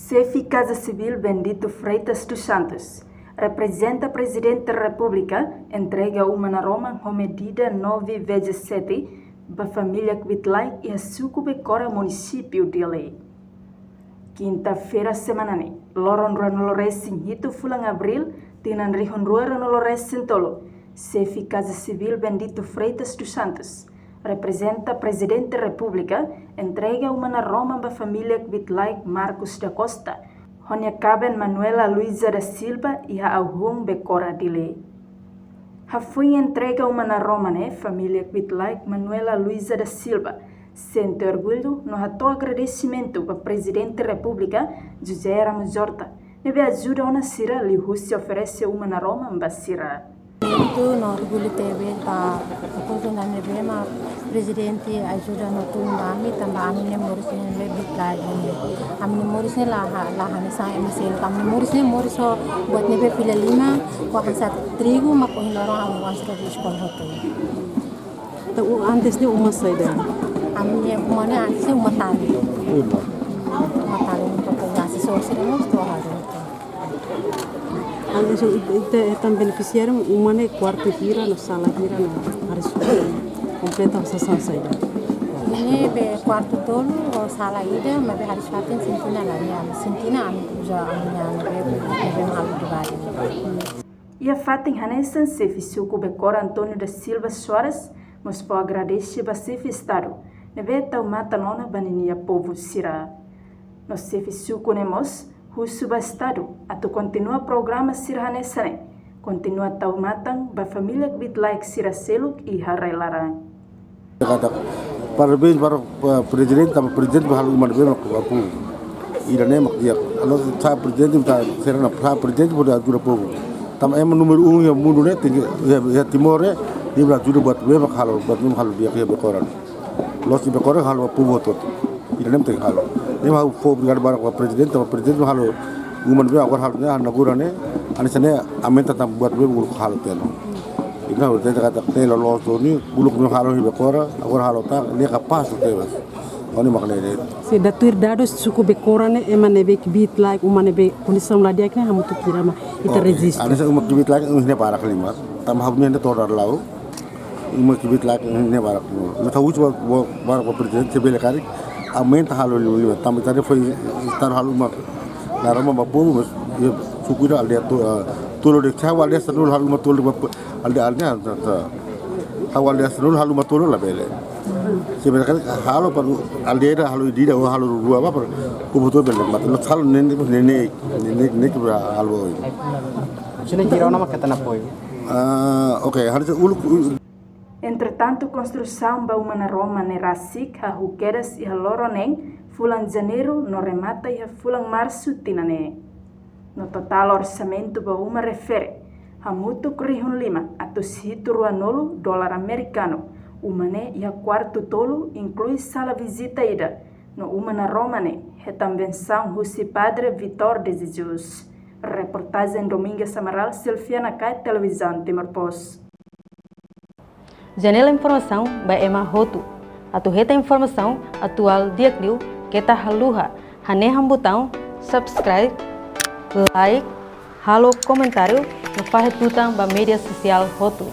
Chefe Casa Civil Bendito Freitas dos Santos representa Presidente da República, entrega uma na Roma com medida 9/7 para a família Kvitlai e a Sucubecora município de lei. Quinta-feira semanane, loron Ranolores em Hito Fulang Abril, tinan Rihon Rua Ranolores em Tolo, Chefe Casa Civil Bendito Freitas dos Santos representa Presidente da República, entrega uma na Roma para a família Kvitlai Marcos da Costa, onde cabem Manuela Luisa da Silva e a Auhum Becora de lei. A foi entrega uma na Roma, né, família Kvitlai Manuela Luisa da Silva, sente orgulho no ato agradecimento para o Presidente da República, José Ramos Horta, neve ajuda a Sira, lhe se oferece uma na Roma para Sira. No orgulho teve para depois na nevema presidente ajuda no tumbami também a minha morisne lebitlai a minha morisne lá ne sa MCL a minha morisne buat neve pila lima ko hasa trigo mako hilorong ang wasra di sekolah hotel. Tahu antes ni uma saída. A minha mana antes uma tali. Uma tali untuk ngasih sosial nos to hari. Isso estão beneficiando uma né quarto gira na sala gira na área completa a sessão saída. Ini be quarto tolo o sala ida mas be hari fatin sentina lá né sentina já be malu de bari. E a fatin hanesan chefe Sucubecora Antônio da Silva Soares mas po agradece ba chefe estado neve tau mata nona baninia povo sira. Nos chefe Sucunemos Husuba Estado, atau continua programa Sirhanesane, continua tau matang ba família Kvitlai Sira Seluk e Harai Larang. Parabéns para o Presidente, também Presidente bahal umat bem aku. Irane mak dia. Kalau saya Presidente minta serana saya Presidente pada ajuda povo. Também número 1 yang mundu ne ya Timor ne dia berajuda buat bem mak hal buat bem hal dia ke bekoran. Los di bekoran hal povo tot. Irane teng hal. Ini mau obrigado para o Presidente, o Presidente halo uman bem agora halnya nagura ne anisane amen tetap buat bem ulu hal teno. Ini harus kita kata telo los ni buluk bem halo hibe kora agora halo ta dia kapas tebas. Oni makna ini. Se datur dados Sucubecora ne emane be Kvitlai umane be condição lá dia que hamu tu kira ma ita resist. Anisa umat Kvitlai ini para kelima. Tam habnya ne torar lau. Umat Kvitlai ini para. Não tahu coba para o Presidente sebelum kali aumenta halo lima também tadi foi estar halo mak narama mapu mas ya sukira alde tulo de chawa alde sanul halo matul alde alnya awal dia sanul halo matul la bele sebenarnya halo per alde ada halo dida halo dua apa per kubuto bele matul halo nene kira halo sini kira nama kata napoi oke harus uluk. Entretanto, construção ba uma na Roma ne Rasik, a Huqueras e a Loroneng, fulang janeiro no remata e a fulang março tinane. No total orçamento ba uma refere a muito Rihun Lima, a tosito ruanolo dólar americano, umane e a quarto tolo inclui sala visita ida, no uma na Roma ne, e também São José Padre Vitor de Jesus. Reportagem Domingues Amaral, Silviana Kai, Televisão Timor Post. Janela informação by Emma Hotu. Atu reta informação atual diakliu kita haluha haneham botão subscribe, like, halo comentário no fahet botão ba media sosial Hotu.